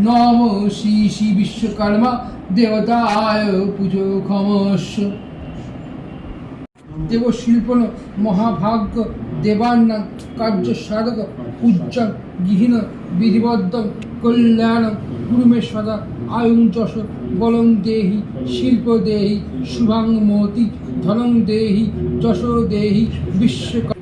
নম শ্রী শ্রী বিশ্বকর্মা দেবতায় পুজো ক্ষমস্ব। দেবশিল্প মহাভাগ্য দেবান্না কার্য সাধক উজ্জ্বল গৃহীণ বিধিবদ্ধ কল্যাণ কুরুমে সদা আয়ুং যশ বলং দেহি শিল্প দেহি শুভাং মতি ধনং দেহি যশো দেহি বিশ্বকর্মা।